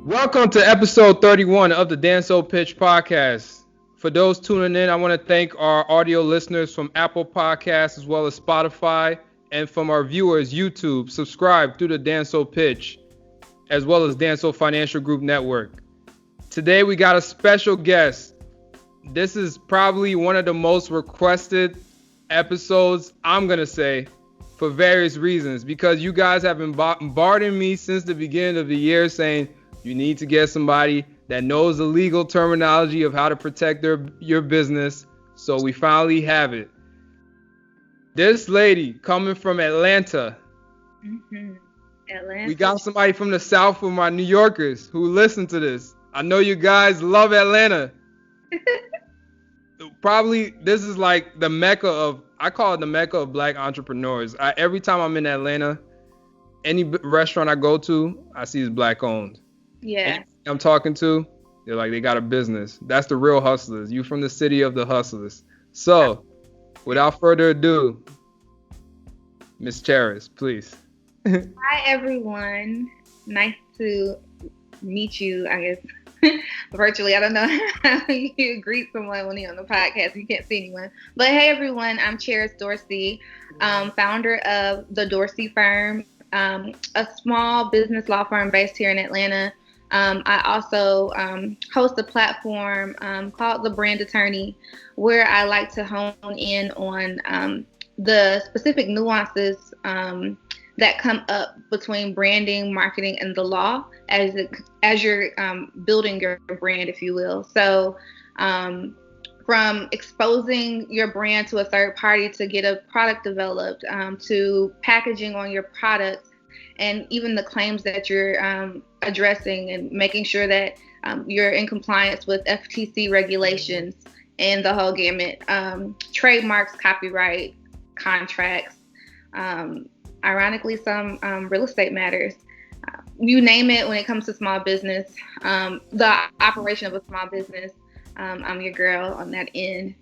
Welcome to episode 31 of the Danso Pitch Podcast. For those tuning in, I want to thank our audio listeners from Apple Podcasts as well as Spotify, and from our viewers YouTube. Subscribe through the Danso Pitch as well as Danso Financial Group Network. Today we got a special guest. This is probably one of the most requested episodes, I'm going to say, for various reasons, because you guys have been bombarding me since the beginning of the year saying you need to get somebody that knows the legal terminology of how to protect your business. So we finally have it. This lady coming from Atlanta. Atlanta. We got somebody from the South for my New Yorkers who listen to this. I know you guys love Atlanta. Probably this is like the mecca of, I call it the mecca of black entrepreneurs. Every time I'm in Atlanta, any restaurant I go to, I see is black owned. Yeah. Anything I'm talking to, they're like, they got a business. That's the real hustlers. You from the city of the hustlers. So, without further ado, Miss Charis, please. Hi, everyone. Nice to meet you, I guess, virtually. I don't know how you greet someone when you're on the podcast. You can't see anyone. But hey, everyone. I'm Charis Dorsey, founder of the Dorsey Firm, a small business law firm based here in Atlanta. I also host a platform called The Brand Attorney, where I like to hone in on the specific nuances that come up between branding, marketing, and the law as you're building your brand, if you will. So from exposing your brand to a third party to get a product developed, to packaging on your products, and even the claims that you're addressing and making sure that you're in compliance with FTC regulations and the whole gamut, trademarks, copyright, contracts, ironically, some real estate matters. You name it when it comes to small business, the operation of a small business, I'm your girl on that end.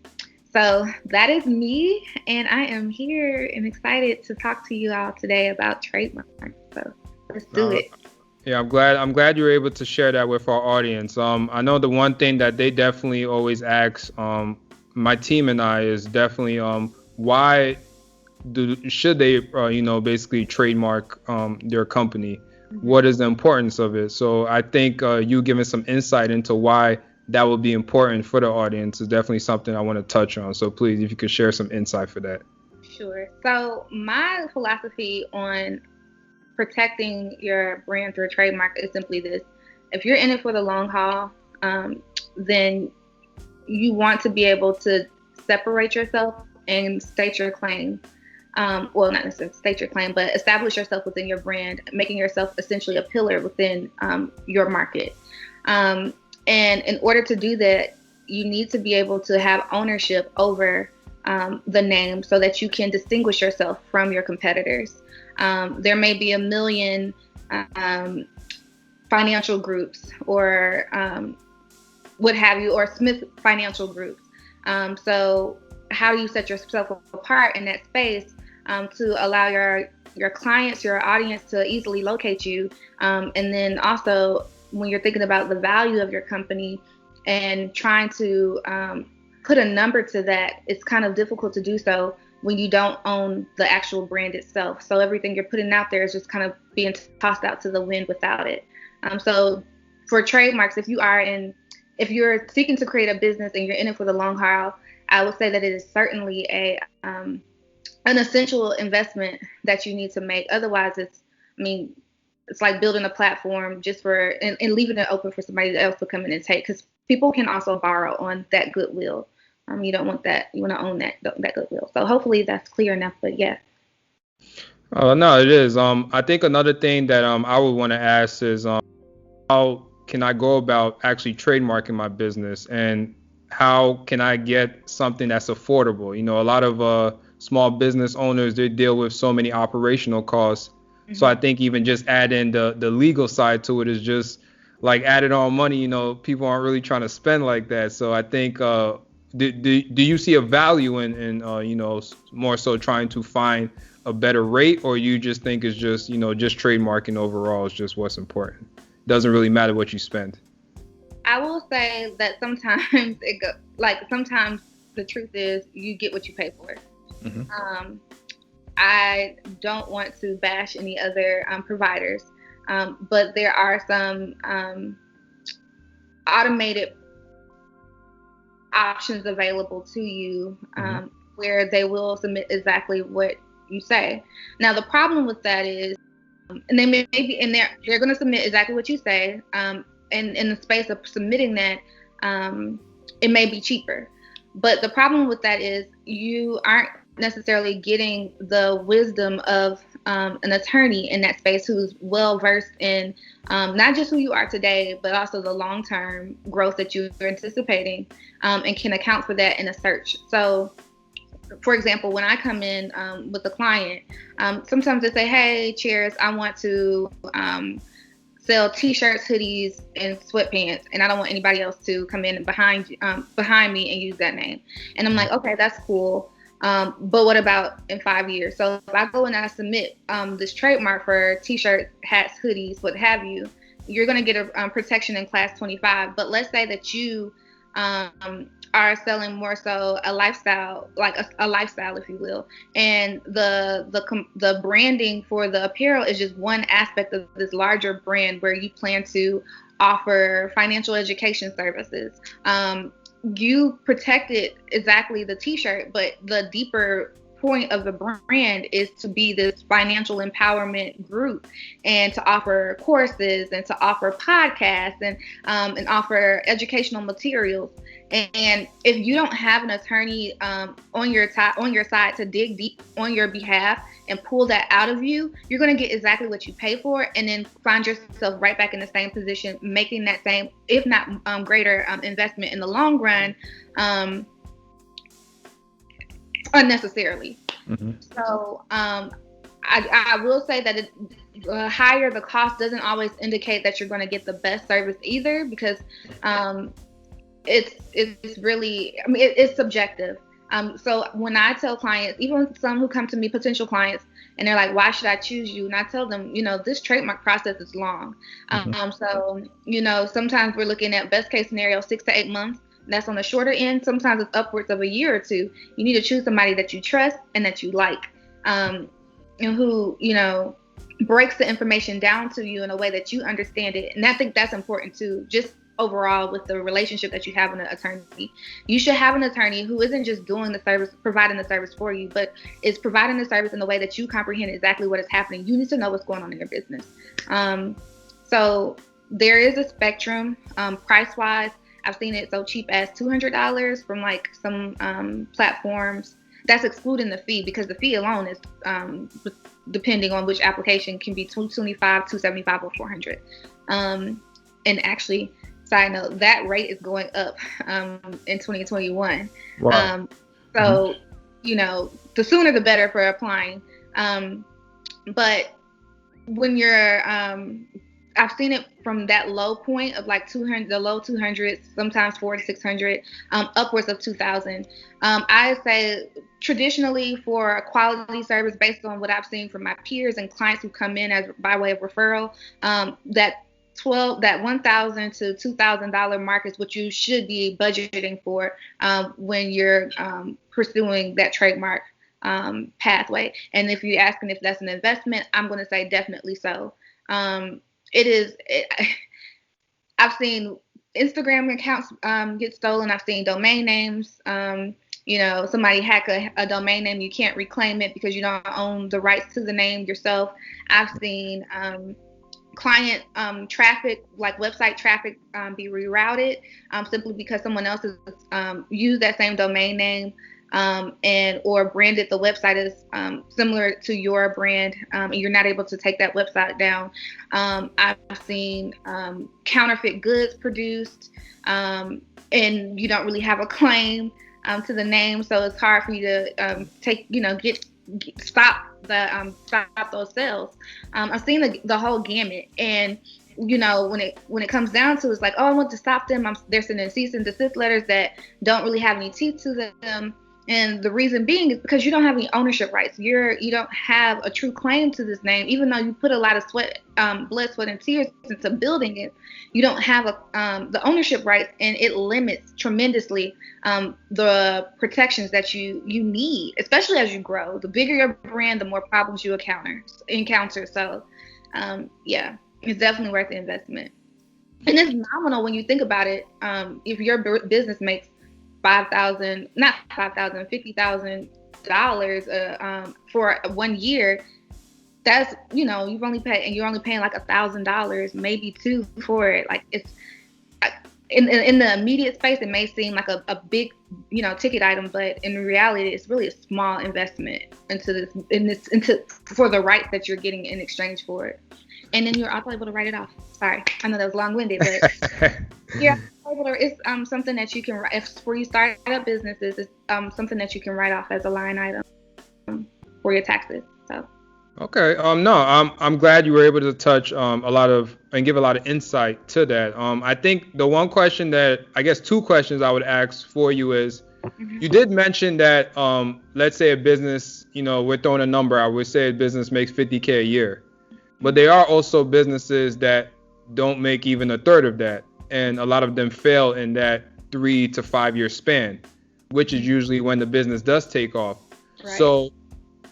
So that is me, and I am here and excited to talk to you all today about trademarks. So let's do it. Yeah, I'm glad you were able to share that with our audience. I know the one thing that they definitely always ask my team and I is definitely why should they basically trademark their company? What is the importance of it? So I think you giving some insight into why that will be important for the audience is definitely something I want to touch on. So please, if you could share some insight for that. Sure. So my philosophy on protecting your brand through a trademark is simply this. If you're in it for the long haul, then you want to be able to separate yourself and state your claim. Well, not necessarily state your claim, but establish yourself within your brand, making yourself essentially a pillar within your market. And in order to do that, you need to be able to have ownership over the name so that you can distinguish yourself from your competitors. There may be a million financial groups or what have you, or Smith financial groups. So how do you set yourself apart in that space to allow your clients, your audience to easily locate you? And then also, when you're thinking about the value of your company and trying to put a number to that, it's kind of difficult to do so when you don't own the actual brand itself. So everything you're putting out there is just kind of being tossed out to the wind without it. So for trademarks, if you're seeking to create a business and you're in it for the long haul, I would say that it is certainly an essential investment that you need to make. Otherwise, it's like building a platform just for and leaving it open for somebody else to come in and take, because people can also borrow on that goodwill. You don't want that. You want to own that goodwill. So hopefully that's clear enough. But yeah. Oh no, it is. I think another thing that I would want to ask is how can I go about actually trademarking my business, and how can I get something that's affordable? You know, a lot of small business owners, they deal with so many operational costs. So I think even just adding the legal side to it is just like added on money. You know, people aren't really trying to spend like that. So I think do you see a value in more so trying to find a better rate, or you just think it's just just trademarking overall is just what's important? doesn't really matter what you spend? I will say that sometimes sometimes the truth is you get what you pay for. Mm-hmm. I don't want to bash any other providers, but there are some automated options available to you where they will submit exactly what you say. Now, the problem with that is, and they may be in there, they're going to submit exactly what you say, and in the space of submitting that, it may be cheaper. But the problem with that is you aren't necessarily getting the wisdom of an attorney in that space who's well versed in not just who you are today, but also the long-term growth that you're anticipating, and can account for that in a search. So, for example, when I come in with a client, sometimes they say, "Hey, Charis, I want to sell T-shirts, hoodies, and sweatpants, and I don't want anybody else to come in behind me and use that name." And I'm like, "Okay, that's cool. But what about in 5 years?" So if I go and I submit this trademark for T-shirts, hats, hoodies, what have you, you're going to get a protection in class 25. But let's say that you are selling more so a lifestyle, like a lifestyle, if you will, and the branding for the apparel is just one aspect of this larger brand where you plan to offer financial education services. You protected exactly the T-shirt, but the deeper point of the brand is to be this financial empowerment group and to offer courses and to offer podcasts and offer educational materials. And if you don't have an attorney on your side to dig deep on your behalf and pull that out of you, you're going to get exactly what you pay for, and then find yourself right back in the same position, making that same, if not greater, investment in the long run, unnecessarily. Mm-hmm. So I will say that higher the cost doesn't always indicate that you're going to get the best service either, because it's really, I mean, it's subjective. So when I tell clients, even some who come to me, potential clients, and they're like, "Why should I choose you?" And I tell them, this trademark process is long. Mm-hmm. So, sometimes we're looking at best case scenario, 6 to 8 months. That's on the shorter end. Sometimes it's upwards of a year or two. You need to choose somebody that you trust and that you like, and who, breaks the information down to you in a way that you understand it. And I think that's important too, just overall with the relationship that you have with an attorney. You should have an attorney who isn't just doing the service, providing the service for you, but is providing the service in the way that you comprehend exactly what is happening. You need to know what's going on in your business. So there is a spectrum, price-wise. I've seen it so cheap as $200 from like some platforms. That's excluding the fee, because the fee alone is, depending on which application, can be $225, $275, or $400. And actually, side note, that rate is going up in 2021. Wow. So, the sooner the better for applying. But when you're, I've seen it from that low point of like 200, the low 200s, sometimes 400 to 600, upwards of 2,000. I say traditionally for a quality service, based on what I've seen from my peers and clients who come in as by way of referral, that $1,000 to $2,000 mark is what you should be budgeting for when you're pursuing that trademark pathway. And if you're asking if that's an investment, I'm going to say definitely so. It is. I've seen Instagram accounts get stolen. I've seen domain names. Somebody hack a domain name. You can't reclaim it because you don't own the rights to the name yourself. I've seen client traffic, like website traffic, be rerouted simply because someone else has used that same domain name or branded the website as similar to your brand, and you're not able to take that website down. I've seen counterfeit goods produced, and you don't really have a claim to the name, so it's hard for you to stop those sales. I've seen the whole gamut, and when it comes down to, it's like, oh, I want to stop them. They're sending cease and desist letters that don't really have any teeth to them. And the reason being is because you don't have any ownership rights. You don't have a true claim to this name, even though you put a lot of sweat, blood, sweat, and tears into building it. You don't have the ownership rights, and it limits tremendously the protections that you need, especially as you grow. The bigger your brand, the more problems you encounter. So, it's definitely worth the investment. And it's nominal when you think about it. If your business makes $50,000 for 1 year, that's, you're only paying like $1,000, maybe $2 for it. Like, it's in the immediate space, it may seem like a big, ticket item, but in reality, it's really a small investment into for the rights that you're getting in exchange for it. And then you're also able to write it off. Sorry, I know that was long-winded, but it's something that you can, for you start up businesses, it's something that you can write off as a line item for your taxes. So. Okay. I'm glad you were able to touch and give a lot of insight to that. I think the one question two questions I would ask for you is, you did mention that let's say a business, we're throwing a number, I would say a business makes $50K a year. But there are also businesses that don't make even a third of that. And a lot of them fail in that 3 to 5 year span, which is usually when the business does take off. Right. So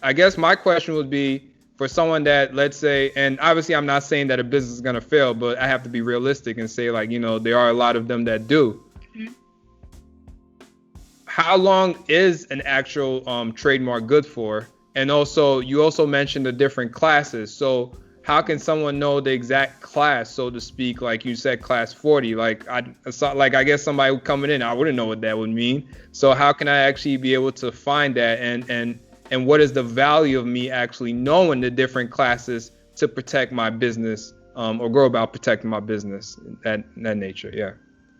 I guess my question would be, for someone that, let's say, and obviously I'm not saying that a business is going to fail, but I have to be realistic and say, like, there are a lot of them that do. Mm-hmm. How long is an actual trademark good for? And also, you also mentioned the different classes. So how can someone know the exact class, so to speak? Like you said, class 40. Like I guess somebody coming in, I wouldn't know what that would mean. So how can I actually be able to find that? And what is the value of me actually knowing the different classes to protect my business or go about protecting my business, that nature? Yeah.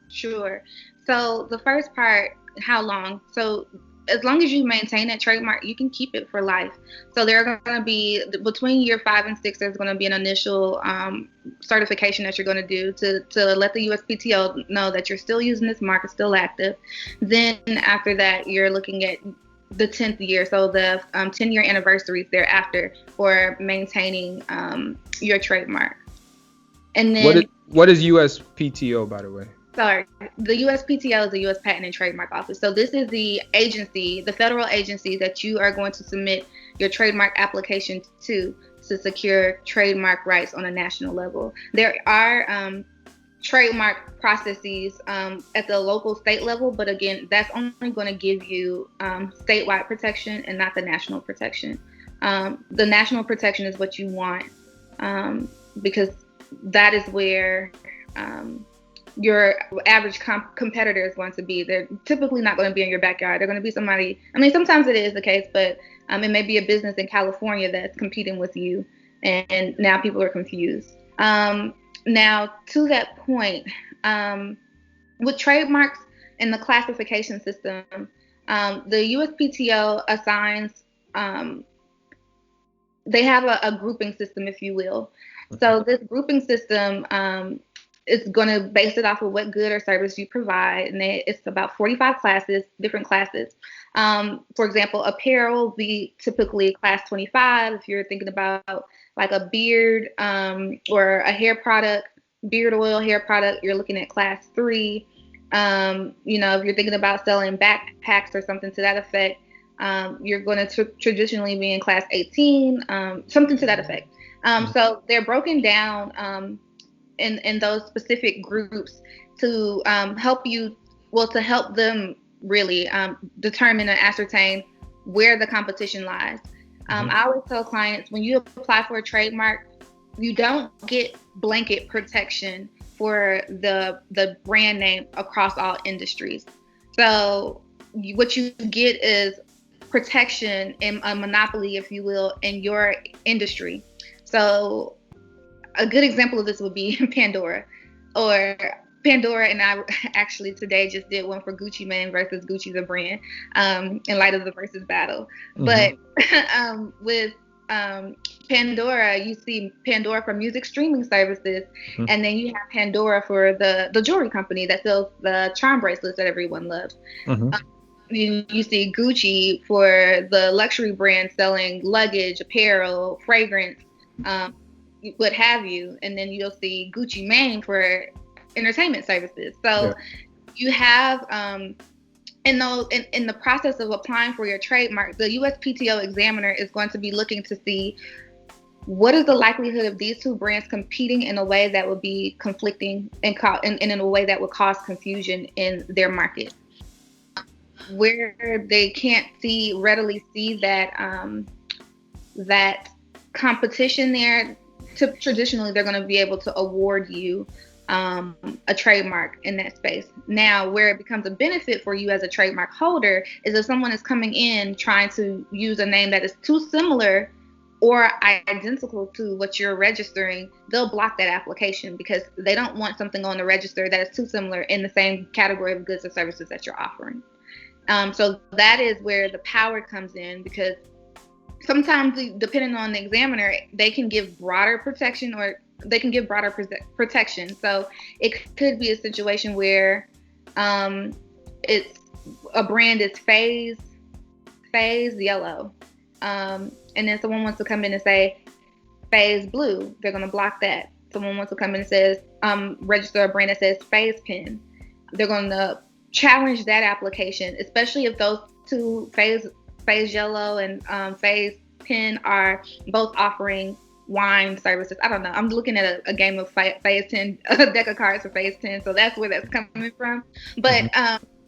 Sure. So the first part, how long? So as long as you maintain that trademark, you can keep it for life. So there are going to be, between year 5 and 6, there's going to be an initial certification that you're going to do to let the USPTO know that you're still using this mark, it's still active. Then after that, you're looking at the 10th year, so the 10-year anniversaries thereafter for maintaining your trademark. And then what is USPTO, by the way? Sorry, the USPTO is the U.S. Patent and Trademark Office. So this is the agency, the federal agency that you are going to submit your trademark application to secure trademark rights on a national level. There are trademark processes at the local state level, but again, that's only going to give you statewide protection and not the national protection. The national protection is what you want because that is where your average competitor is going to be. They're typically not going to be in your backyard. They're going to be somebody, I mean, sometimes it is the case, but it may be a business in California that's competing with you, and now people are confused. Now, to that point, with trademarks and the classification system, the USPTO assigns, they have a grouping system, if you will. Okay. So this grouping system is going to base it off of what good or service you provide, and it's about 45 classes, different classes. For example, apparel will be typically class 25. If you're thinking about like a beard or a hair product, beard oil, hair product, you're looking at class 3. If you're thinking about selling backpacks or something to that effect, you're going to traditionally be in class 18, something to that effect. So they're broken down in those specific groups to help them really determine and ascertain where the competition lies. I always tell clients, when you apply for a trademark, you don't get blanket protection for the brand name across all industries. So what you get is protection and a monopoly, if you will, in your industry. So a good example of this would be Pandora, and I actually today just did one for Gucci Mane versus Gucci the brand, in light of the versus battle. Mm-hmm. But with Pandora, you see Pandora for music streaming services, mm-hmm. and then you have Pandora for the jewelry company that sells the charm bracelets that everyone loves. Mm-hmm. you see Gucci for the luxury brand selling luggage, apparel, fragrance, what have you, and then you'll see Gucci Mane for entertainment services. So you have in the process of applying for your trademark, the USPTO examiner is going to be looking to see what is the likelihood of these two brands competing in a way that would be conflicting and in a way that would cause confusion in their market, where they can't readily see that competition there. Traditionally, they're going to be able to award you a trademark in that space. Now, where it becomes a benefit for you as a trademark holder is if someone is coming in trying to use a name that is too similar or identical to what you're registering, they'll block that application because they don't want something on the register that is too similar in the same category of goods or services that you're offering. So that is where the power comes in, because sometimes, depending on the examiner, they can give broader protection or they can give broader protection. So it could be a situation where it's a brand is phase yellow, and then someone wants to come in and say phase blue. They're going to block that. Someone wants to come in and says register a brand that says phase pen. They're going to challenge that application, especially if those two phase yellow and phase pen are both offering wine services. I don't know. I'm looking at a game of phase 10, a deck of cards for phase 10. So that's where that's coming from. But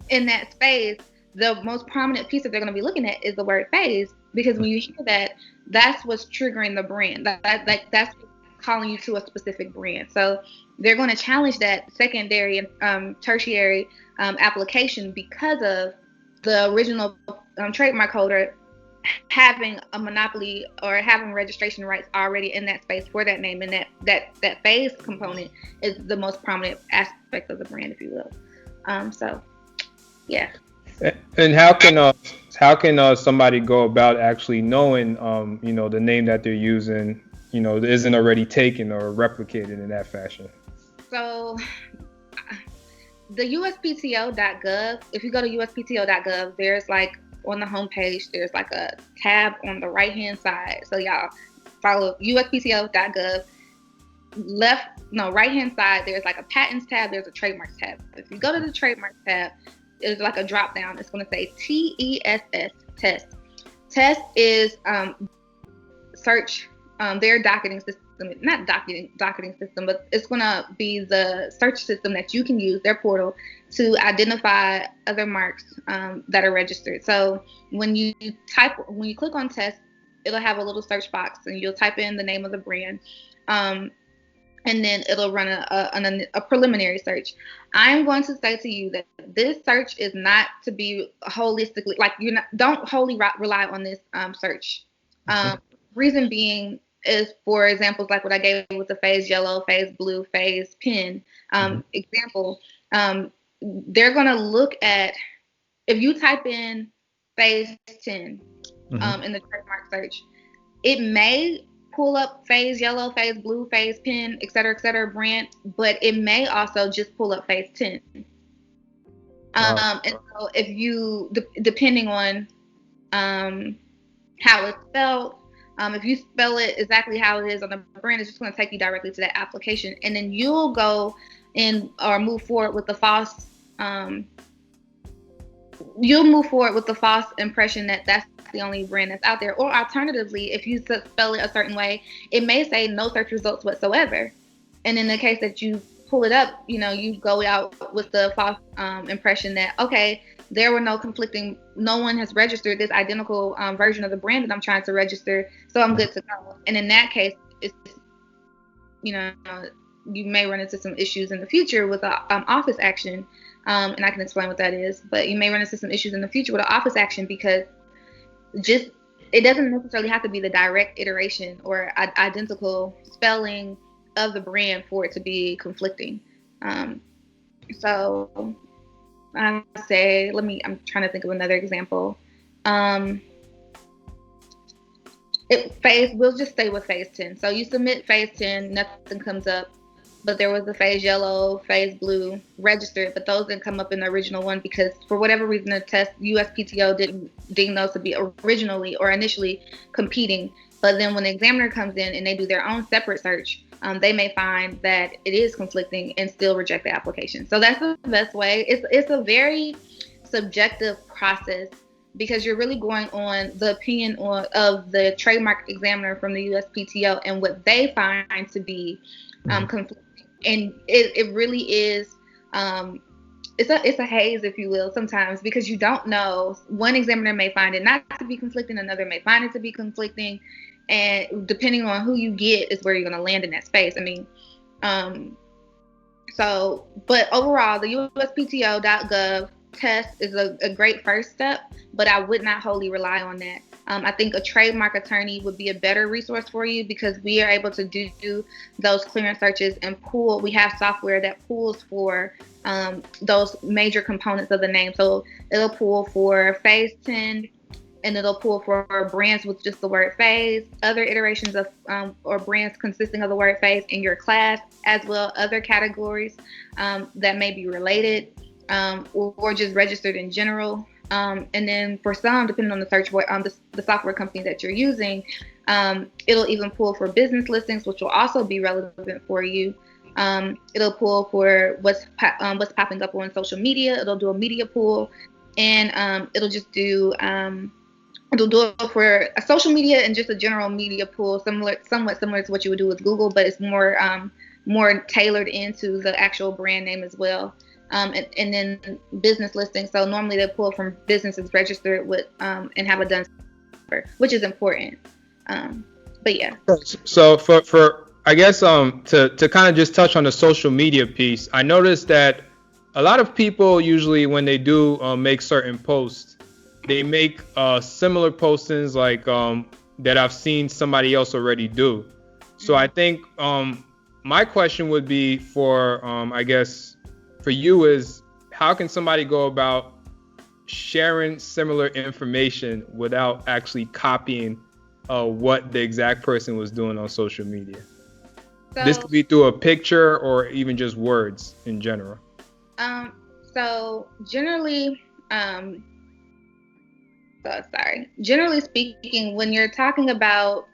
in that space, the most prominent piece that they're going to be looking at is the word phase, because when you hear that, that's what's triggering the brand. That's calling you to a specific brand. So they're going to challenge that secondary and tertiary application because of the original trademark holder having a monopoly or having registration rights already in that space for that name, and that phase component is the most prominent aspect of the brand, if you will. So yeah. And how can somebody go about actually knowing the name that they're using isn't already taken or replicated in that fashion? So the USPTO.gov, if you go to USPTO.gov, there's like on the homepage, there's like a tab on the right hand side. So y'all follow USPTO.gov. Right hand side, there's like a patents tab, there's a trademarks tab. If you go to the trademarks tab, there's like a drop down. It's going to say TESS, test. Test is search, their docketing system, not docketing system, but it's going to be the search system that you can use, their portal, to identify other marks that are registered. So when you click on test, it'll have a little search box, and you'll type in the name of the brand, and then it'll run a preliminary search. I'm going to say to you that this search is not to be holistically, like don't wholly rely on this search. Reason being is, for examples like what I gave with the phase yellow, phase blue, phase pen example. They're going to look at, if you type in phase 10 in the trademark search, it may pull up phase yellow, phase blue, phase pen, et cetera, brand, but it may also just pull up phase 10. And so if you, depending on how it's spelled, if you spell it exactly how it is on the brand, it's just going to take you directly to that application, and then you'll go in or move forward with the false. You'll move forward with the false impression that that's the only brand that's out there. Or alternatively, if you spell it a certain way, it may say no search results whatsoever. And in the case that you pull it up, you go out with the false impression that, okay, there were no one has registered this identical version of the brand that I'm trying to register, so I'm good to go. And in that case, it's, you may run into some issues in the future with an office action, and I can explain what that is, but you may run into some issues in the future with an office action because it doesn't necessarily have to be the direct iteration or identical spelling of the brand for it to be conflicting. So I say, I'm trying to think of another example. We'll just stay with phase 10. So you submit phase 10, nothing comes up. but there was a phase yellow, phase blue registered, but those didn't come up in the original one because for whatever reason the USPTO didn't deem those to be originally or initially competing. But then when the examiner comes in and they do their own separate search, they may find that it is conflicting and still reject the application. So that's the best way. It's a very subjective process because you're really going on the opinion of the trademark examiner from the USPTO and what they find to be conflicting. And it really is, it's a haze, if you will, sometimes because you don't know. One examiner may find it not to be conflicting, another may find it to be conflicting. And depending on who you get is where you're going to land in that space. I mean, but overall, the USPTO.gov test is a great first step, but I would not wholly rely on that. I think a trademark attorney would be a better resource for you because we are able to do those clearance searches and pull. We have software that pulls for those major components of the name. So it'll pull for phase 10, and it'll pull for brands with just the word phase, other iterations of or brands consisting of the word phase in your class, as well other categories that may be related or just registered in general. And then for some, depending on the search the software company that you're using, it'll even pull for business listings, which will also be relevant for you. It'll pull for what's popping up on social media. It'll do a media pool, and it'll just do it'll do it for a social media and just a general media pool, somewhat similar to what you would do with Google, but it's more tailored into the actual brand name as well. And then business listings. So normally they pull from businesses registered with and have a DUNS number, which is important. But yeah. So for I guess to kind of just touch on the social media piece, I noticed that a lot of people usually when they do make certain posts, they make similar postings like that I've seen somebody else already do. So I think my question would be for I guess for you is how can somebody go about sharing similar information without actually copying what the exact person was doing on social media? So, this could be through a picture or even just words in general. So generally, generally speaking, when you're talking about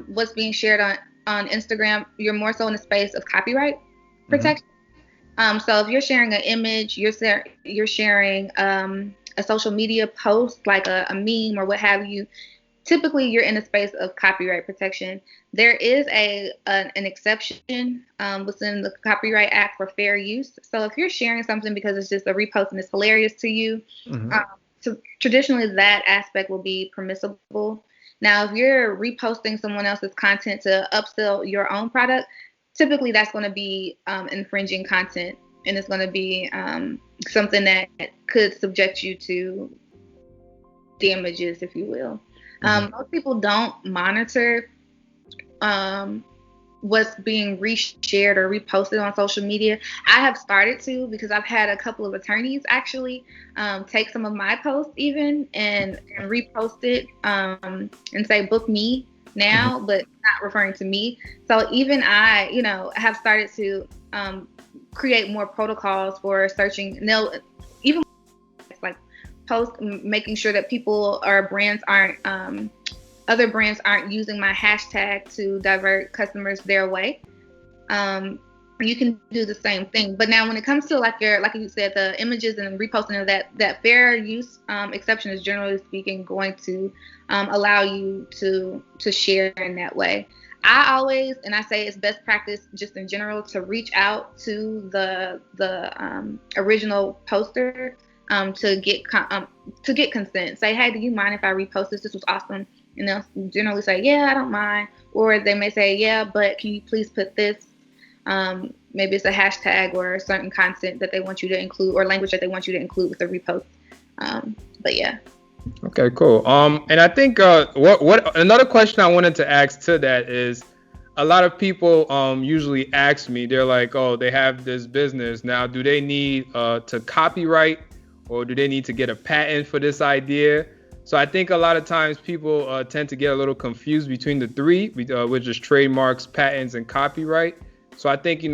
what's being shared on Instagram, you're more so in the space of copyright protection. So if you're sharing an image, you're sharing a social media post like a meme or what have you, typically you're in a space of copyright protection. There is an exception within the Copyright Act for fair use. So if you're sharing something because it's just a repost and it's hilarious to you, so traditionally that aspect will be permissible. Now, if you're reposting someone else's content to upsell your own product, typically that's going to be infringing content, and it's going to be something that could subject you to damages, if you will. Most people don't monitor what's being reshared or reposted on social media. I have started to because I've had a couple of attorneys actually take some of my posts even and repost it and say book me now, but not referring to me. So even I, have started to create more protocols for searching. Now, even like post, making sure that people or brands aren't, other brands aren't using my hashtag to divert customers their way. You can do the same thing. But now when it comes to like you said, the images and reposting of that fair use exception is generally speaking going to allow you to share in that way. I always, and I say it's best practice just in general to reach out to the original poster to get consent. Say, hey, do you mind if I repost this? This was awesome. And they'll generally say, yeah, I don't mind. Or they may say, yeah, but can you please put this? Maybe it's a hashtag or a certain content that they want you to include or language that they want you to include with the repost. But yeah. Okay, cool. And I think what another question I wanted to ask to that is a lot of people usually ask me, they're like, oh, they have this business. Now, do they need to copyright or do they need to get a patent for this idea? So I think a lot of times people tend to get a little confused between the three, which is trademarks, patents, and copyright. So I think,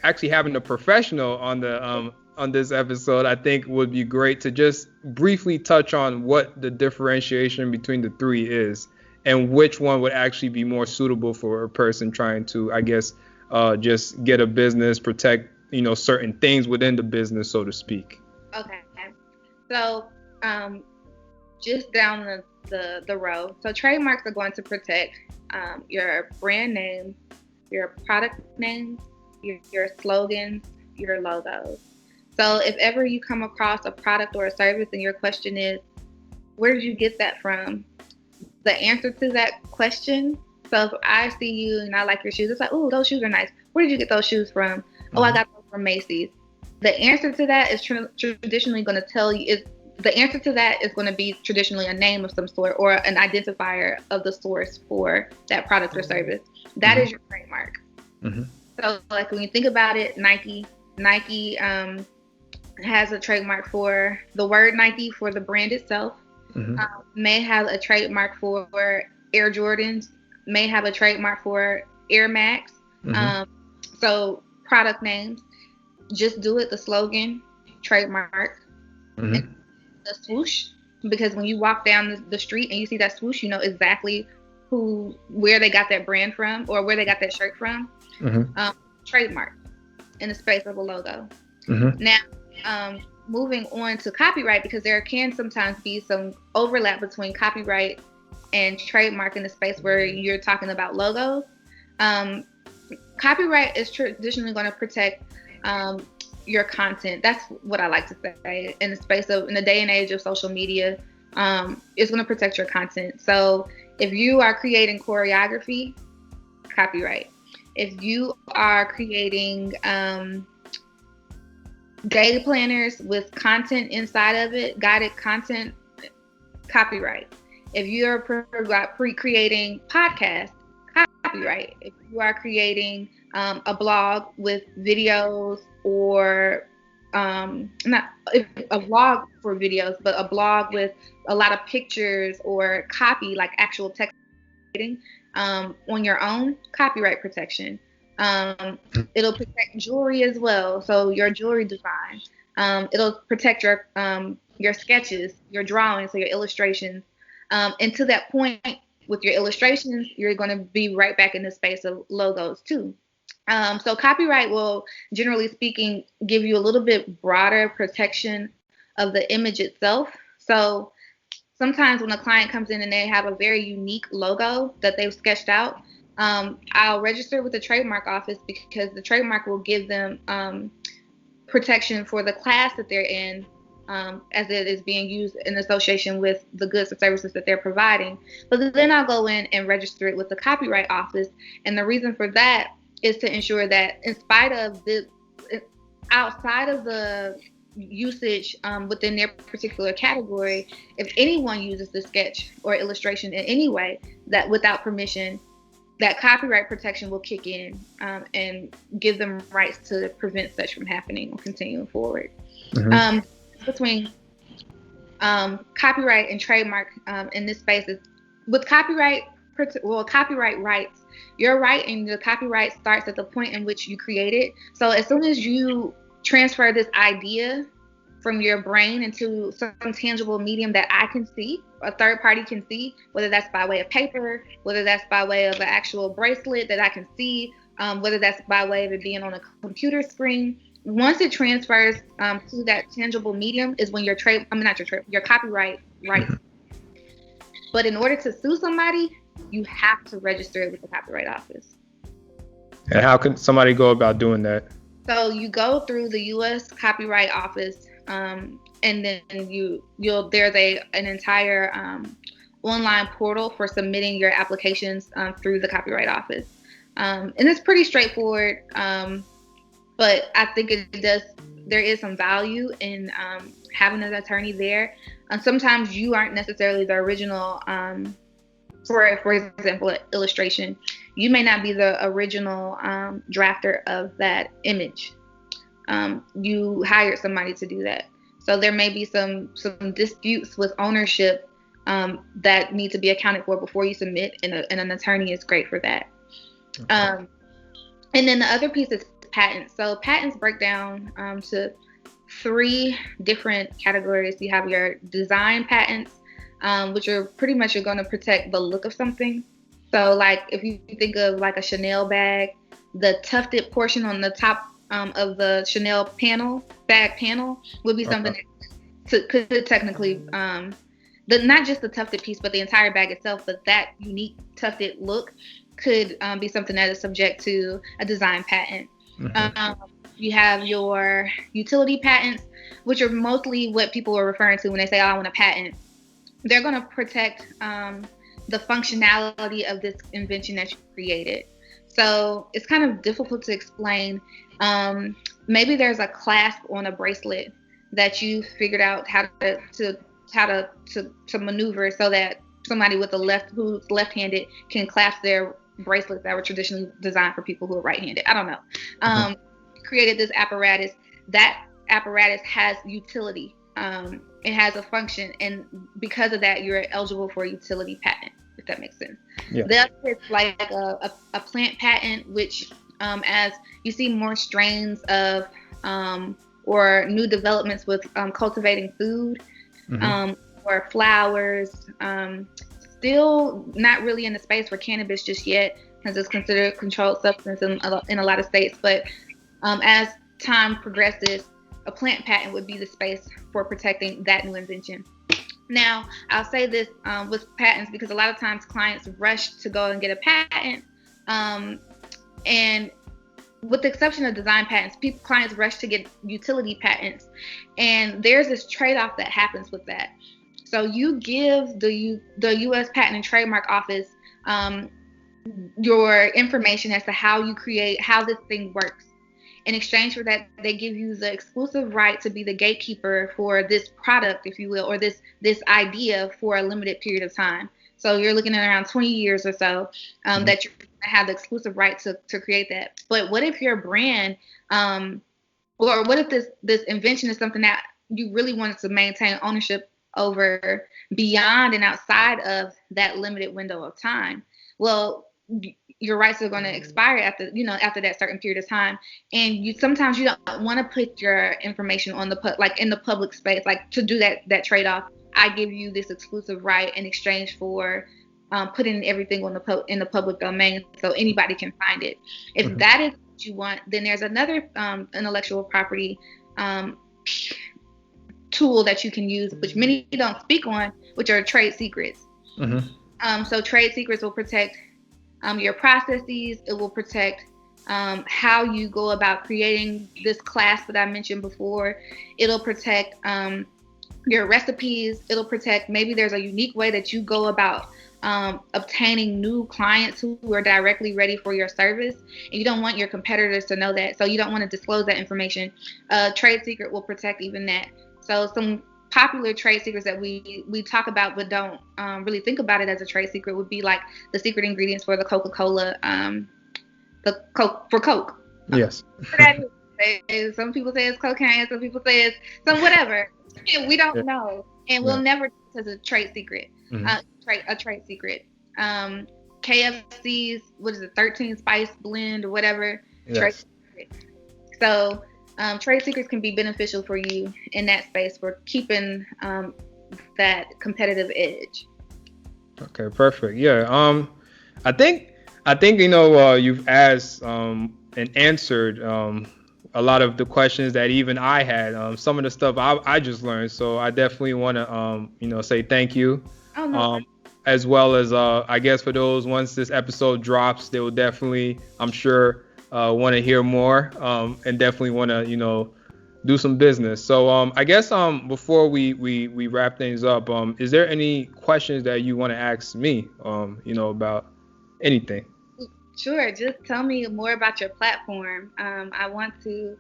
actually having a professional on the on this episode, I think would be great to just briefly touch on what the differentiation between the three is and which one would actually be more suitable for a person trying to, I guess, just get a business, protect, certain things within the business, so to speak. Okay. So, just down the row. So trademarks are going to protect your brand name, your product names, your slogans, your logos. So if ever you come across a product or a service and your question is, where did you get that from? The answer to that question, so if I see you and I like your shoes, it's like, oh, those shoes are nice. Where did you get those shoes from? Mm-hmm. Oh, I got those from Macy's. The answer to that is traditionally going to tell you, the answer to that is going to be traditionally a name of some sort or an identifier of the source for that product or service. That is your trademark. Mm-hmm. So like when you think about it, Nike has a trademark for the word Nike for the brand itself. Mm-hmm. May have a trademark for Air Jordans, may have a trademark for Air Max. Mm-hmm. So product names, Just Do It, the slogan, trademark. Mm-hmm. And the swoosh, because when you walk down the street and you see that swoosh, you know exactly where they got that brand from or where they got that shirt from. Mm-hmm. Trademark in the space of a logo. Mm-hmm. Now, moving on to copyright, because there can sometimes be some overlap between copyright and trademark in the space where you're talking about logos. Copyright is traditionally going to protect your content. That's what I like to say. In the day and age of social media, it's going to protect your content. So if you are creating choreography, copyright. If you are creating day planners with content inside of it, guided content, copyright. If you're creating podcasts, copyright. If you are creating a blog with videos or not a blog for videos, but a blog with a lot of pictures or copy, like actual text on your own, copyright protection. It'll protect jewelry as well, so your jewelry design. It'll protect your sketches, your drawings, so your illustrations. And to that point, with your illustrations, you're going to be right back in the space of logos too. So copyright will, generally speaking, give you a little bit broader protection of the image itself. So sometimes when a client comes in and they have a very unique logo that they've sketched out, I'll register with the trademark office because the trademark will give them protection for the class that they're in, as it is being used in association with the goods or services that they're providing. But then I'll go in and register it with the copyright office. And the reason for that is to ensure that in spite of outside of the usage within their particular category, if anyone uses the sketch or illustration in any way that without permission, that copyright protection will kick in and give them rights to prevent such from happening or continuing forward. Mm-hmm. Between copyright and trademark in this space is with copyright rights, your right in the copyright starts at the point in which you create it. So as soon as you transfer this idea from your brain into some tangible medium that I can see, a third party can see, whether that's by way of paper, whether that's by way of an actual bracelet that I can see, whether that's by way of it being on a computer screen. Once it transfers to that tangible medium is when your copyright rights. But in order to sue somebody, you have to register it with the copyright office. And how can somebody go about doing that? So you go through the U.S. Copyright Office, and then there's an entire online portal for submitting your applications through the Copyright Office, and it's pretty straightforward. But I think there is some value in having an attorney there. And sometimes you aren't necessarily the original. For example, illustration, you may not be the original drafter of that image. You hired somebody to do that. So there may be some disputes with ownership that need to be accounted for before you submit, and an attorney is great for that. Okay. And then the other piece is patents. So patents break down to 3 different categories. You have your design patents, which are pretty much you're going to protect the look of something. So like if you think of like a Chanel bag, the tufted portion on the top of the Chanel bag panel would be something that could technically, not just the tufted piece, but the entire bag itself, but that unique tufted look could be something that is subject to a design patent. You have your utility patents, which are mostly what people are referring to when they say, oh, I want a patent. They're going to protect the functionality of this invention that you created. So it's kind of difficult to explain. Maybe there's a clasp on a bracelet that you figured out how to maneuver so that somebody who's left-handed can clasp their bracelets that were traditionally designed for people who are right-handed. I don't know. Created this apparatus. That apparatus has utility. It has a function, and because of that, you're eligible for a utility patent, if that makes sense. Yeah. The other is like a plant patent, which as you see more strains of or new developments with cultivating food or flowers, still not really in the space for cannabis just yet, because it's considered a controlled substance in a lot of states. But as time progresses, a plant patent would be the space for protecting that new invention. Now, I'll say this with patents, because a lot of times clients rush to go and get a patent, and with the exception of design patents, clients rush to get utility patents, and there's this trade-off that happens with that. So you give the U.S. Patent and Trademark Office your information as to how this thing works. In exchange for that, they give you the exclusive right to be the gatekeeper for this product, if you will, or this idea for a limited period of time. So you're looking at around 20 years or so that you're going to have the exclusive right to create that. But what if your brand, or what if this invention is something that you really wanted to maintain ownership over beyond and outside of that limited window of time? Well, your rights are going to expire after that certain period of time, and sometimes you don't want to put your information on in the public space, like to do that trade-off. I give you this exclusive right in exchange for putting everything in the public domain so anybody can find it. If that is what you want, then there's another intellectual property tool that you can use, which many don't speak on, which are trade secrets. So trade secrets will protect your processes. It will protect how you go about creating this class that I mentioned before. It'll protect your recipes. It'll protect, maybe there's a unique way that you go about obtaining new clients who are directly ready for your service, and you don't want your competitors to know that, so you don't want to disclose that information. Trade secret will protect even that. So some popular trade secrets that we talk about but don't really think about it as a trade secret would be like the secret ingredients for the Coca-Cola, for Coke. Yes. Some people say it's cocaine, some people say it's some whatever. We don't know, and we'll never do it as a trade secret. A trade secret. KFC's 13 spice blend or whatever. Yes. Trade secret. So trade secrets can be beneficial for you in that space for keeping that competitive edge. Okay, perfect. Yeah. I think you've asked and answered a lot of the questions that even I had. Some of the stuff I just learned, so I definitely want to say thank you. Oh, no. As well as I guess for those, once this episode drops, they will definitely, I'm sure, want to hear more and definitely want to do some business. So I guess before we wrap things up, is there any questions that you want to ask me about anything? Sure, just tell me more about your platform. I want to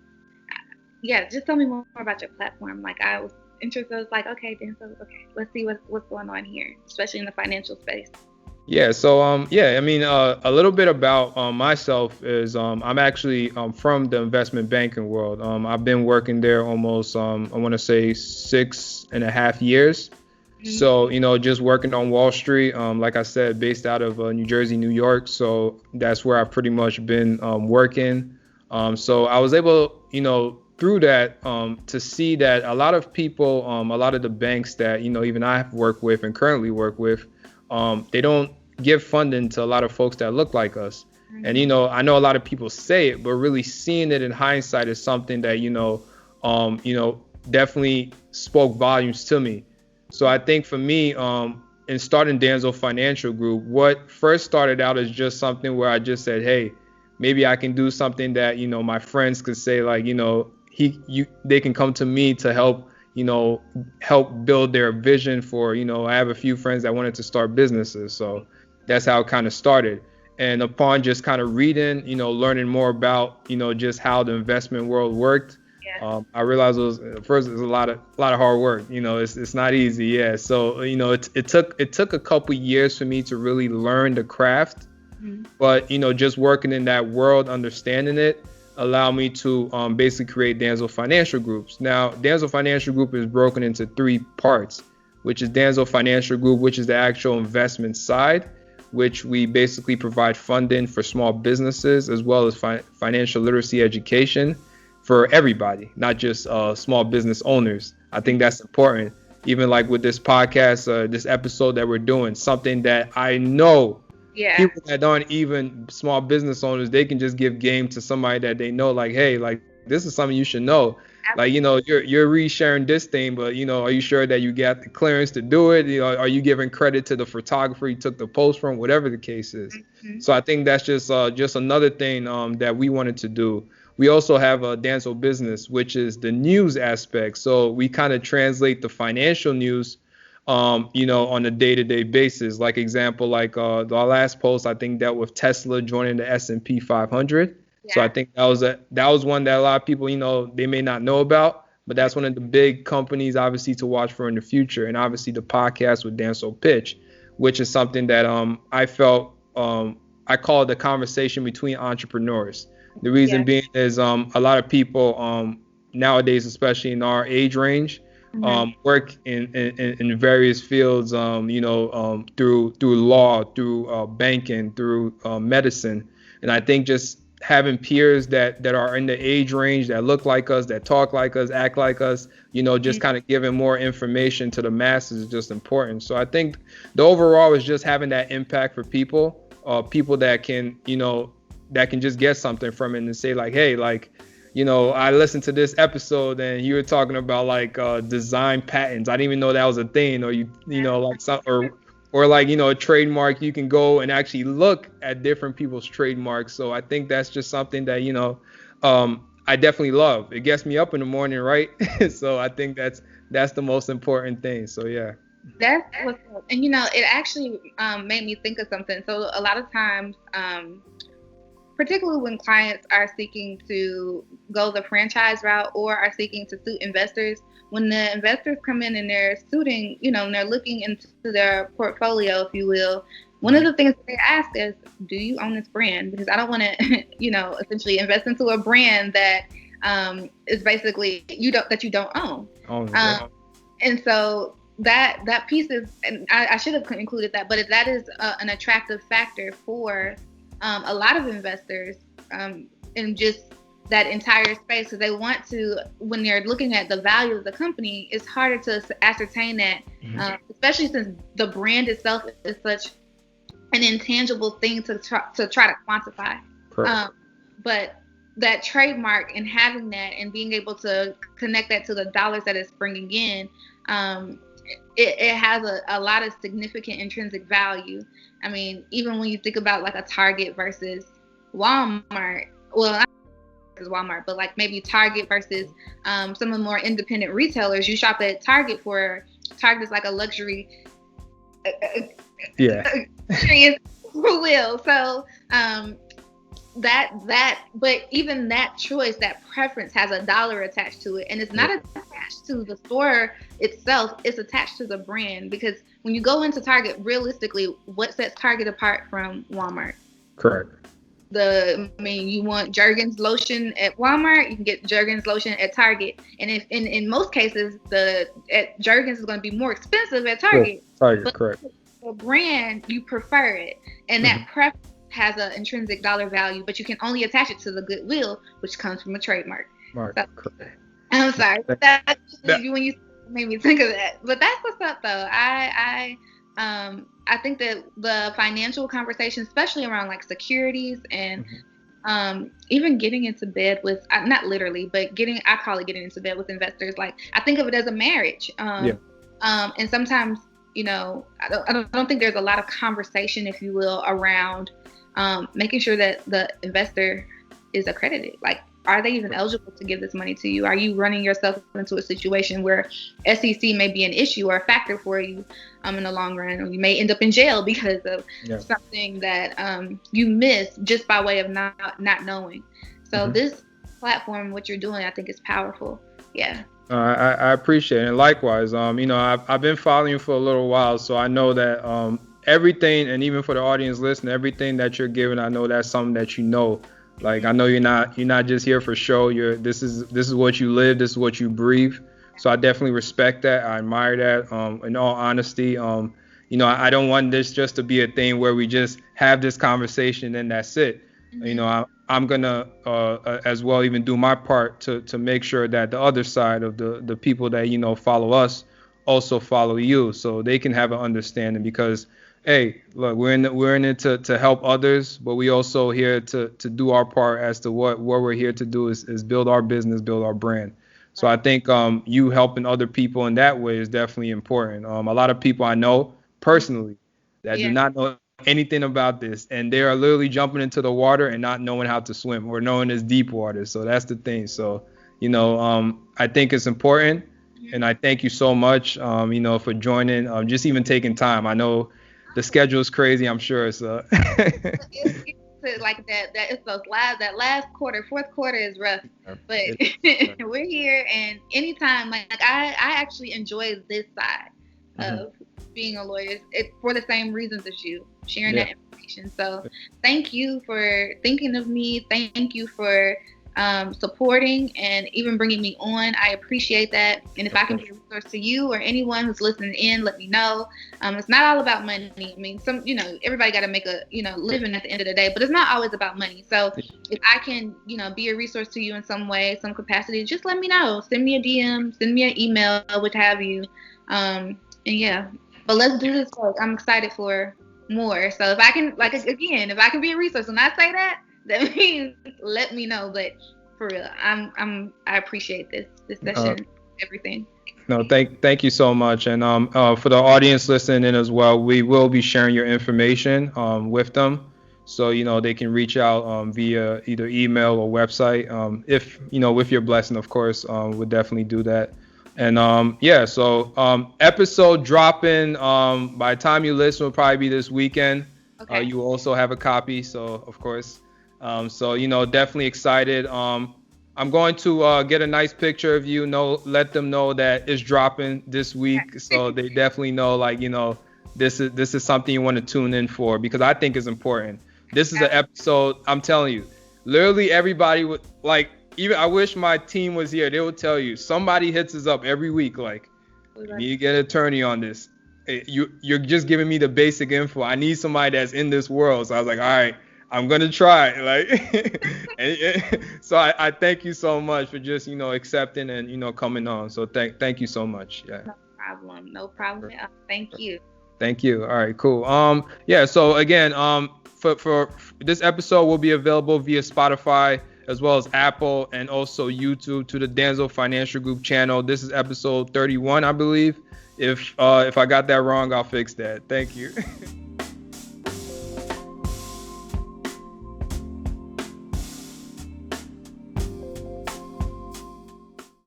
just tell me more about your platform. Like, I was interested. I was like, okay, Danso, let's see what's going on here, especially in the financial space. Yeah, so a little bit about myself is I'm actually from the investment banking world. I've been working there almost I want to say 6.5 years. So, just working on Wall Street, like I said, based out of New Jersey, New York. So that's where I've pretty much been working. So I was able, through that, to see that a lot of people, a lot of the banks that, even I have worked with and currently work with, they don't give funding to a lot of folks that look like us. And, I know a lot of people say it, but really seeing it in hindsight is something that, definitely spoke volumes to me. So I think for me, in starting Danso Financial Group, what first started out as just something where I just said, hey, maybe I can do something that, my friends could say, like, they can come to me to help, help build their vision for, I have a few friends that wanted to start businesses. So that's how it kind of started. And upon just kind of reading, learning more about, just how the investment world worked, I realized it was a lot of hard work. It's not easy. Yeah. So, it took a couple years for me to really learn the craft, but, just working in that world, understanding it, allowed me to basically create Danso Financial Groups. Now, Danso Financial Group is broken into 3 parts, which is Danso Financial Group, which is the actual investment side, which we basically provide funding for small businesses as well as financial literacy education for everybody, not just small business owners. I think that's important. Even like with this podcast, this episode that we're doing, something that I know people that aren't even small business owners, they can just give game to somebody that they know, like, hey, like, this is something you should know. Absolutely. Like, you're resharing this thing, but, are you sure that you got the clearance to do it? Are you giving credit to the photographer you took the post from, whatever the case is. So I think that's just another thing that we wanted to do. We also have a Danso Business, which is the news aspect. So we kind of translate the financial news, on a day-to-day basis. Like example, like our last post, I think dealt with Tesla joining the S&P 500. Yeah. So I think that was one that a lot of people, they may not know about, but that's one of the big companies, obviously, to watch for in the future. And obviously the podcast with Danso Pitch, which is something that I felt I call it the conversation between entrepreneurs. The reason being is a lot of people nowadays, especially in our age range, work in various fields, through law, through banking, through medicine. And I think just having peers that are in the age range, that look like us, that talk like us, act like us, just kind of giving more information to the masses is just important. So I think the overall is just having that impact for people that can, that can just get something from it and say, like, hey, like, I listened to this episode and you were talking about like design patents. I didn't even know that was a thing, or like some, or like, a trademark. You can go and actually look at different people's trademarks. So I think that's just something that, I definitely love. It gets me up in the morning, right? So I think that's the most important thing. So yeah. That's what's up. And it actually made me think of something. So a lot of times, particularly when clients are seeking to go the franchise route or are seeking to suit investors, when the investors come in and they're suiting, and they're looking into their portfolio, if you will, one of the things that they ask is, do you own this brand? Because I don't want to, essentially invest into a brand that is basically that you don't own. And so that piece is, and I should have included that, but that is an attractive factor for a lot of investors in just that entire space, because they want to, when they're looking at the value of the company, it's harder to ascertain that, especially since the brand itself is such an intangible thing to try to quantify. But that trademark and having that and being able to connect that to the dollars that it's bringing in, it has a lot of significant intrinsic value. I mean, even when you think about like a Target versus Walmart, well, not versus Walmart, but like maybe Target versus some of the more independent retailers. You shop at Target is like a luxury, if you will. So but even that choice, that preference has a dollar attached to it, and it's not attached to the store itself, it's attached to the brand. Because when you go into Target, realistically, what sets Target apart from Walmart? Correct. you want Jergens lotion at Walmart, you can get Jergens lotion at Target. And if in most cases, Jergens is going to be more expensive at Target. Target, correct. The brand, you prefer it. And that preference has an intrinsic dollar value, but you can only attach it to the goodwill, which comes from a trademark. I'm sorry. When you made me think of that. But that's what's up, though. I think that the financial conversation, especially around like securities and even getting into bed with, not literally, but I call it getting into bed with investors. Like, I think of it as a marriage. And sometimes, I don't think there's a lot of conversation, if you will, around making sure that the investor is accredited. Like, are they even eligible to give this money to you? Are you running yourself into a situation where SEC may be an issue or a factor for you in the long run, or you may end up in jail because of something that you missed just by way of not knowing. So this platform, what you're doing, I think is powerful. Yeah. I appreciate it. And likewise, I've been following you for a little while, so I know that everything, and even for the audience listening, everything that you're giving, I know that's something that you know. Like, I know you're not just here for show. This is what you live. This is what you breathe. So I definitely respect that. I admire that. In all honesty, I don't want this just to be a thing where we just have this conversation and that's it. I'm gonna as well even do my part to make sure that the other side of the people that follow us also follow you, so they can have an understanding. Because hey, look, we're in it to help others, but we also here to do our part as to what we're here to do is build our business, build our brand. So I think you helping other people in that way is definitely important. A lot of people I know personally that do not know anything about this, and they are literally jumping into the water and not knowing how to swim, or knowing it's deep water. So that's the thing. So I think it's important, and I thank you so much for joining, just even taking time. I know the schedule is crazy, I'm sure. So it's like that it's that last quarter, fourth quarter is rough, but we're here, and anytime, like I actually enjoy this side of being a lawyer. It's for the same reasons as you, sharing that information. So thank you for thinking of me. Thank you for supporting and even bringing me on. I appreciate that. And if I can be a resource to you or anyone who's listening in, let me know. It's not all about money. I mean, everybody got to make a, living at the end of the day, but it's not always about money. So if I can, be a resource to you in some way, some capacity, just let me know. Send me a DM, send me an email, what have you. And yeah, but let's do this work. I'm excited for more. So if I can, if I can be a resource, when I say that means let me know. But for real, I appreciate this session, everything. No, thank you so much. And for the audience listening in as well, we will be sharing your information with them, so they can reach out via either email or website. If with your blessing, of course, we'll definitely do that. And so episode dropping by the time you listen will probably be this weekend. Okay. You also have a copy, so of course. Definitely excited. I'm going to get a nice picture of you. Let them know that it's dropping this week, so they definitely know, this is something you want to tune in for, because I think it's important. This is an episode. I'm telling you, literally everybody would even I wish my team was here. They would tell you, somebody hits us up every week like, you need to get an attorney on this. You're just giving me the basic info. I need somebody that's in this world. So I was like, all right, I'm gonna try. So I thank you so much for just accepting and coming on. So thank you so much. Yeah. No problem. Thank you. Thank you. All right, cool. So again, for this episode will be available via Spotify as well as Apple, and also YouTube to the Danso Financial Group channel. This is episode 31, I believe. If I got that wrong, I'll fix that. Thank you.